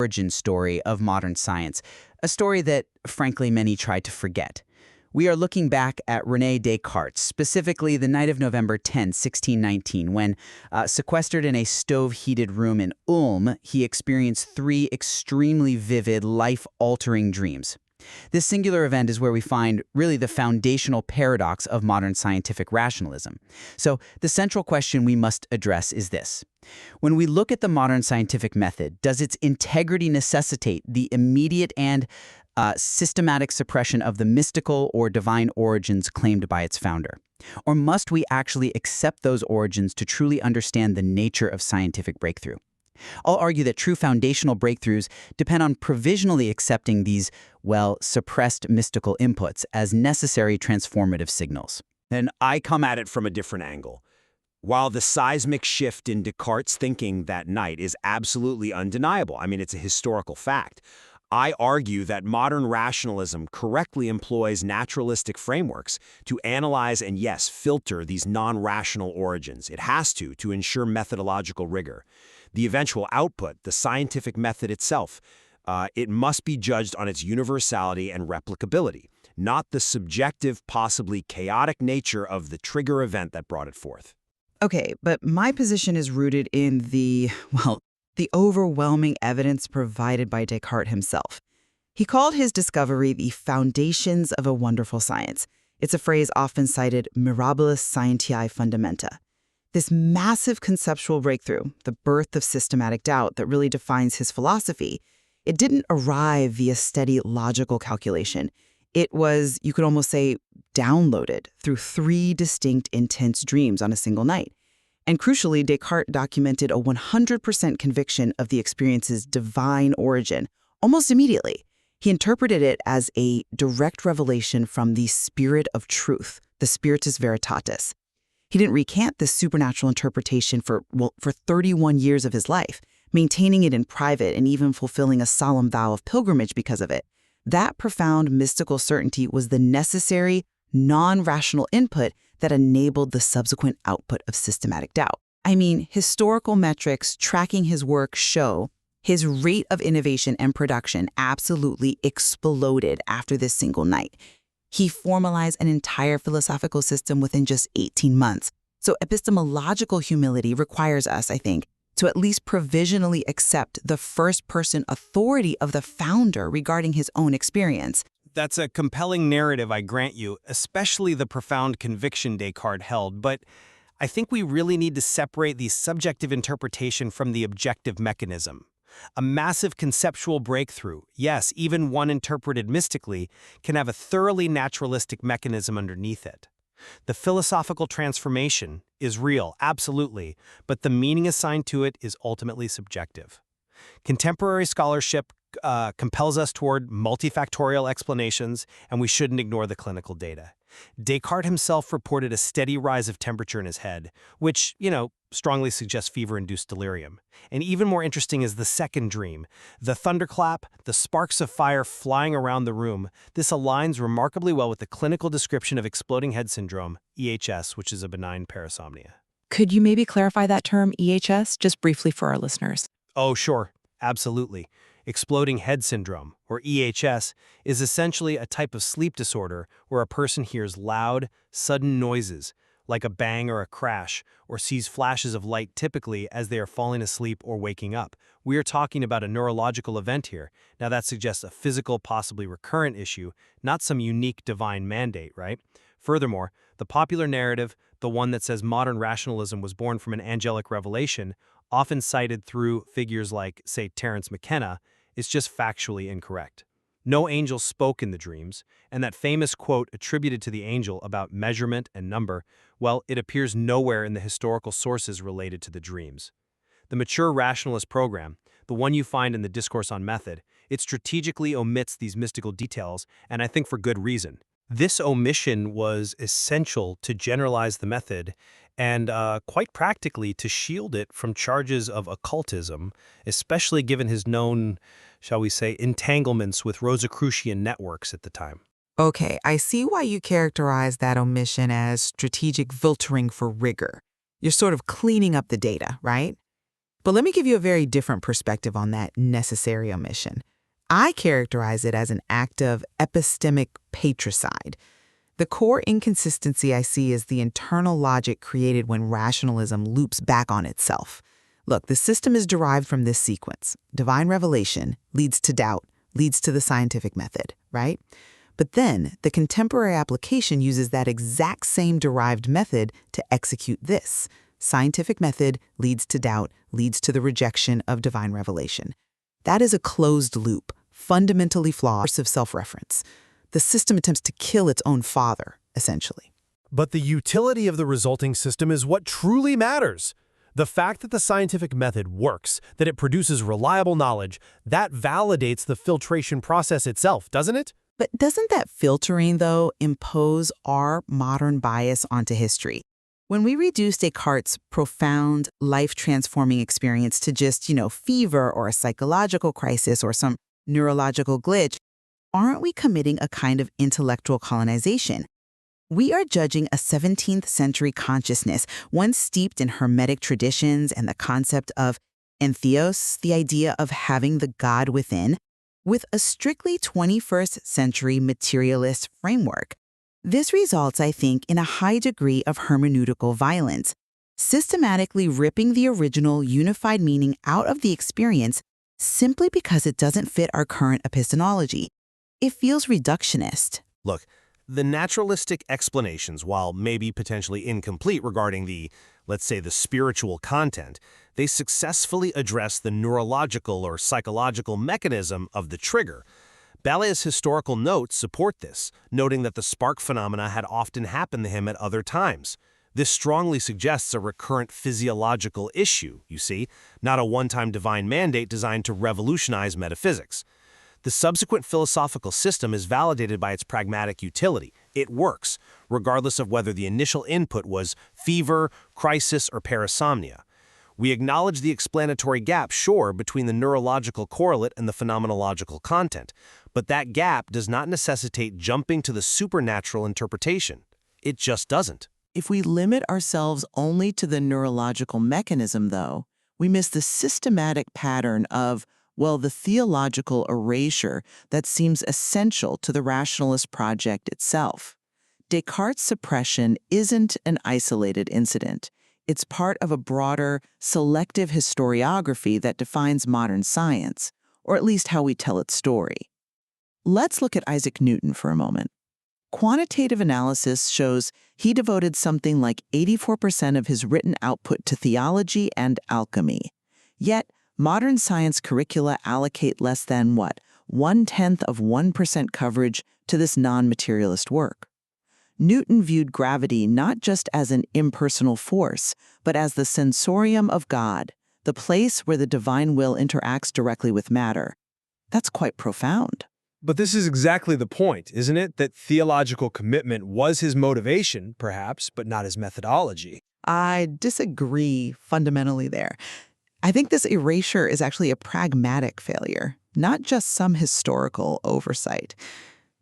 origin story of modern science, a story that, frankly, many try to forget. We are looking back at René Descartes, specifically the night of November 10, 1619, when, sequestered in a stove-heated room in Ulm, he experienced three extremely vivid, life-altering dreams. This singular event is where we find really the foundational paradox of modern scientific rationalism. So the central question we must address is this. When we look at the modern scientific method, does its integrity necessitate the immediate and systematic suppression of the mystical or divine origins claimed by its founder? Or must we actually accept those origins to truly understand the nature of scientific breakthrough? I'll argue that true foundational breakthroughs depend on provisionally accepting these, well, suppressed mystical inputs as necessary transformative signals. And I come at it from a different angle. While the seismic shift in Descartes' thinking that night is absolutely undeniable, I mean, it's a historical fact, I argue that modern rationalism correctly employs naturalistic frameworks to analyze and, yes, filter these non-rational origins. It has to ensure methodological rigor. The eventual output, the scientific method itself, it must be judged on its universality and replicability, not the subjective, possibly chaotic nature of the trigger event that brought it forth. Okay, but my position is rooted in the overwhelming evidence provided by Descartes himself. He called his discovery the foundations of a wonderful science. It's a phrase often cited, mirabilis scientiae fundamenta. This massive conceptual breakthrough, the birth of systematic doubt that really defines his philosophy, it didn't arrive via steady logical calculation. It was, you could almost say, downloaded through three distinct intense dreams on a single night. And crucially, Descartes documented a 100% conviction of the experience's divine origin almost immediately. He interpreted it as a direct revelation from the spirit of truth, the spiritus veritatis. He didn't recant this supernatural interpretation for 31 years of his life, maintaining it in private and even fulfilling a solemn vow of pilgrimage because of it. That profound mystical certainty was the necessary, non-rational input that enabled the subsequent output of systematic doubt. I mean, historical metrics tracking his work show his rate of innovation and production absolutely exploded after this single night. He formalized an entire philosophical system within just 18 months. So epistemological humility requires us, I think, to at least provisionally accept the first-person authority of the founder regarding his own experience. That's a compelling narrative, I grant you, especially the profound conviction Descartes held, but I think we really need to separate the subjective interpretation from the objective mechanism. A massive conceptual breakthrough, yes, even one interpreted mystically, can have a thoroughly naturalistic mechanism underneath it. The philosophical transformation is real, absolutely, but the meaning assigned to it is ultimately subjective. Contemporary scholarship compels us toward multifactorial explanations, and we shouldn't ignore the clinical data. Descartes himself reported a steady rise of temperature in his head, which, strongly suggests fever-induced delirium. And even more interesting is the second dream. The thunderclap, the sparks of fire flying around the room. This aligns remarkably well with the clinical description of exploding head syndrome, EHS, which is a benign parasomnia. Could you maybe clarify that term, EHS, just briefly for our listeners? Oh, sure. Absolutely. Exploding head syndrome, or EHS, is essentially a type of sleep disorder where a person hears loud, sudden noises, like a bang or a crash, or sees flashes of light typically as they are falling asleep or waking up. We are talking about a neurological event here. Now that suggests a physical, possibly recurrent issue, not some unique divine mandate, right? Furthermore, the popular narrative, the one that says modern rationalism was born from an angelic revelation, often cited through figures like, say, Terence McKenna, is just factually incorrect. No angel spoke in the dreams, and that famous quote attributed to the angel about measurement and number, well, it appears nowhere in the historical sources related to the dreams. The mature rationalist program, the one you find in the Discourse on Method, it strategically omits these mystical details, and I think for good reason. This omission was essential to generalize the method and quite practically to shield it from charges of occultism, especially given his known, shall we say, entanglements with Rosicrucian networks at the time. Okay, I see why you characterize that omission as strategic filtering for rigor. You're sort of cleaning up the data, right? But let me give you a very different perspective on that necessary omission. I characterize it as an act of epistemic patricide. The core inconsistency I see is the internal logic created when rationalism loops back on itself. Look, the system is derived from this sequence. Divine revelation leads to doubt, leads to the scientific method, right? But then the contemporary application uses that exact same derived method to execute this. Scientific method leads to doubt, leads to the rejection of divine revelation. That is a closed loop, fundamentally flawed of self-reference. The system attempts to kill its own father, essentially. But the utility of the resulting system is what truly matters. The fact that the scientific method works, that it produces reliable knowledge, that validates the filtration process itself, doesn't it? But doesn't that filtering, though, impose our modern bias onto history? When we reduce Descartes' profound, life-transforming experience to just, fever or a psychological crisis or some neurological glitch, aren't we committing a kind of intellectual colonization? We are judging a 17th century consciousness, one steeped in Hermetic traditions and the concept of entheos, the idea of having the God within, with a strictly 21st century materialist framework. This results, I think, in a high degree of hermeneutical violence, systematically ripping the original unified meaning out of the experience simply because it doesn't fit our current epistemology. It feels reductionist. Look, the naturalistic explanations, while maybe potentially incomplete regarding the, let's say, the spiritual content, they successfully address the neurological or psychological mechanism of the trigger. Ballet's historical notes support this, noting that the spark phenomena had often happened to him at other times. This strongly suggests a recurrent physiological issue, you see, not a one-time divine mandate designed to revolutionize metaphysics. The subsequent philosophical system is validated by its pragmatic utility. It works, regardless of whether the initial input was fever, crisis, or parasomnia. We acknowledge the explanatory gap, sure, between the neurological correlate and the phenomenological content, but that gap does not necessitate jumping to the supernatural interpretation. It just doesn't. If we limit ourselves only to the neurological mechanism, though, we miss the systematic pattern of, the theological erasure that seems essential to the rationalist project itself. Descartes' suppression isn't an isolated incident. It's part of a broader, selective historiography that defines modern science, or at least how we tell its story. Let's look at Isaac Newton for a moment. Quantitative analysis shows he devoted something like 84% of his written output to theology and alchemy. Yet, modern science curricula allocate less than, 1/10% coverage to this non-materialist work. Newton viewed gravity not just as an impersonal force, but as the sensorium of God, the place where the divine will interacts directly with matter. That's quite profound. But this is exactly the point, isn't it? That theological commitment was his motivation, perhaps, but not his methodology. I disagree fundamentally there. I think this erasure is actually a pragmatic failure, not just some historical oversight.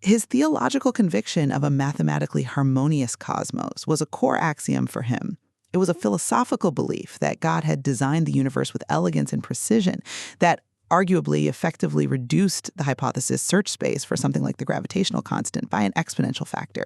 His theological conviction of a mathematically harmonious cosmos was a core axiom for him. It was a philosophical belief that God had designed the universe with elegance and precision that arguably effectively reduced the hypothesis search space for something like the gravitational constant by an exponential factor.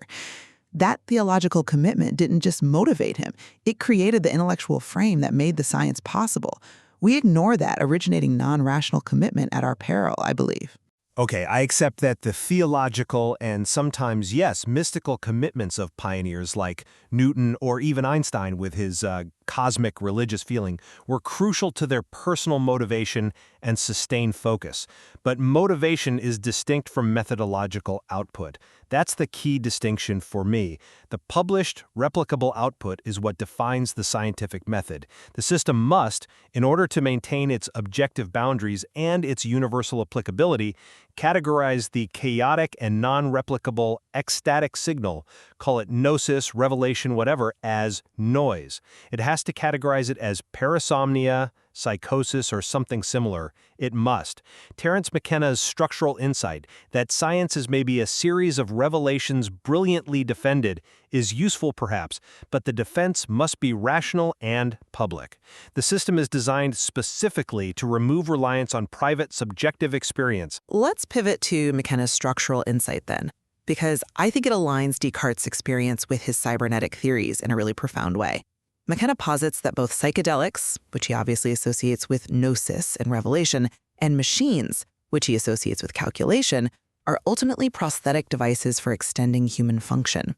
That theological commitment didn't just motivate him. It created the intellectual frame that made the science possible. We ignore that originating non-rational commitment at our peril, I believe. Okay, I accept that the theological and sometimes, yes, mystical commitments of pioneers like Newton or even Einstein with his cosmic religious feeling were crucial to their personal motivation and sustained focus. But motivation is distinct from methodological output. That's the key distinction for me. The published, replicable output is what defines the scientific method. The system must, in order to maintain its objective boundaries and its universal applicability, categorize the chaotic and non-replicable ecstatic signal, call it gnosis, revelation, whatever, as noise. It has has to categorize it as parasomnia, psychosis, or something similar. It must. Terence McKenna's structural insight that science is maybe a series of revelations brilliantly defended is useful perhaps, but the defense must be rational and public. The system is designed specifically to remove reliance on private subjective experience. Let's pivot to McKenna's structural insight then, because I think it aligns Descartes' experience with his cybernetic theories in a really profound way. McKenna posits that both psychedelics, which he obviously associates with gnosis and revelation, and machines, which he associates with calculation, are ultimately prosthetic devices for extending human function.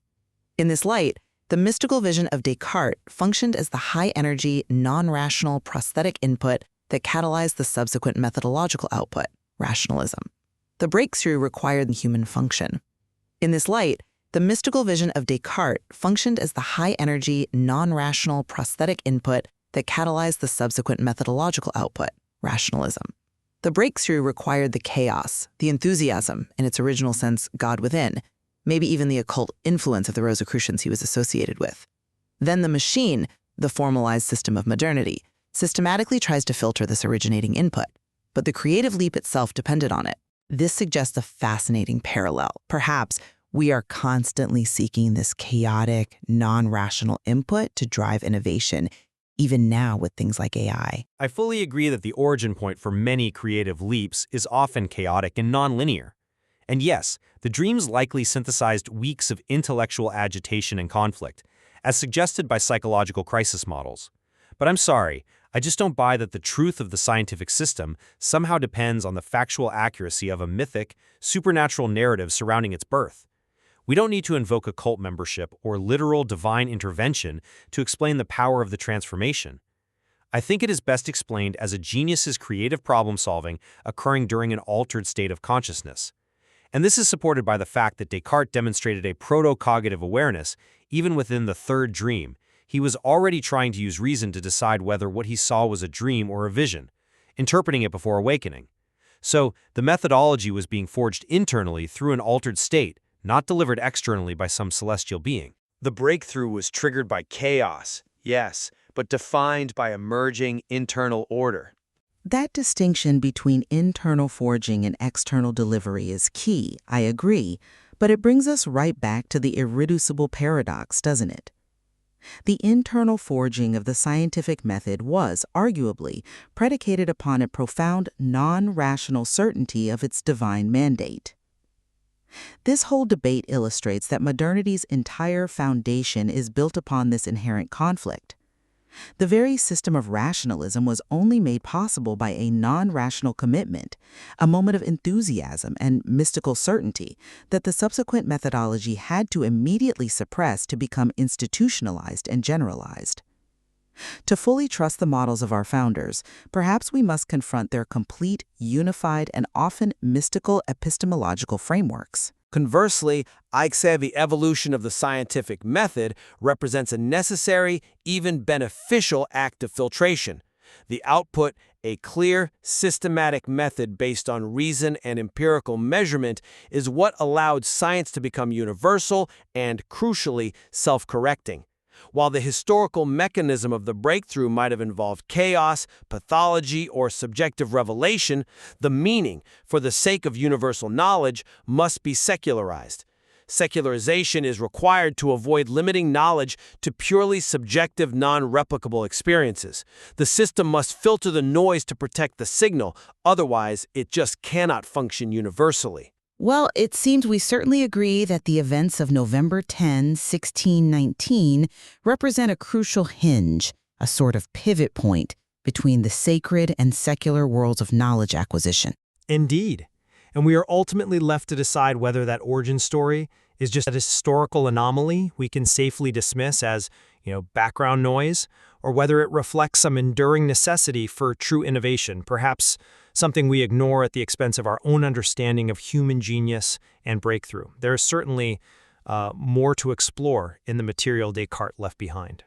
In this light, the mystical vision of Descartes functioned as the high-energy, non-rational prosthetic input that catalyzed the subsequent methodological output, rationalism. The breakthrough required the human function. In this light, the mystical vision of Descartes functioned as the high-energy, non-rational prosthetic input that catalyzed the subsequent methodological output, rationalism. The breakthrough required the chaos, the enthusiasm, in its original sense, God within, maybe even the occult influence of the Rosicrucians he was associated with. Then the machine, the formalized system of modernity, systematically tries to filter this originating input, but the creative leap itself depended on it. This suggests a fascinating parallel. Perhaps we are constantly seeking this chaotic, non-rational input to drive innovation, even now with things like AI. I fully agree that the origin point for many creative leaps is often chaotic and nonlinear. And yes, the dreams likely synthesized weeks of intellectual agitation and conflict, as suggested by psychological crisis models. But I'm sorry, I just don't buy that the truth of the scientific system somehow depends on the factual accuracy of a mythic, supernatural narrative surrounding its birth. We don't need to invoke a cult membership or literal divine intervention to explain the power of the transformation. I think it is best explained as a genius's creative problem-solving occurring during an altered state of consciousness. And this is supported by the fact that Descartes demonstrated a proto-cognitive awareness even within the third dream. He was already trying to use reason to decide whether what he saw was a dream or a vision, interpreting it before awakening. So, the methodology was being forged internally through an altered state, not delivered externally by some celestial being. The breakthrough was triggered by chaos, yes, but defined by emerging internal order. That distinction between internal forging and external delivery is key, I agree, but it brings us right back to the irreducible paradox, doesn't it? The internal forging of the scientific method was, arguably, predicated upon a profound non-rational certainty of its divine mandate. This whole debate illustrates that modernity's entire foundation is built upon this inherent conflict. The very system of rationalism was only made possible by a non-rational commitment, a moment of enthusiasm and mystical certainty that the subsequent methodology had to immediately suppress to become institutionalized and generalized. To fully trust the models of our founders, perhaps we must confront their complete, unified, and often mystical epistemological frameworks. Conversely, I'd say the evolution of the scientific method represents a necessary, even beneficial act of filtration. The output, a clear, systematic method based on reason and empirical measurement, is what allowed science to become universal and, crucially, self-correcting. While the historical mechanism of the breakthrough might have involved chaos, pathology, or subjective revelation, the meaning, for the sake of universal knowledge, must be secularized. Secularization is required to avoid limiting knowledge to purely subjective, non-replicable experiences. The system must filter the noise to protect the signal, otherwise it just cannot function universally. Well, it seems we certainly agree that the events of November 10, 1619 represent a crucial hinge, a sort of pivot point between the sacred and secular worlds of knowledge acquisition. Indeed. And we are ultimately left to decide whether that origin story is just a historical anomaly we can safely dismiss as, background noise, or whether it reflects some enduring necessity for true innovation, perhaps something we ignore at the expense of our own understanding of human genius and breakthrough. There is certainly more to explore in the material Descartes left behind.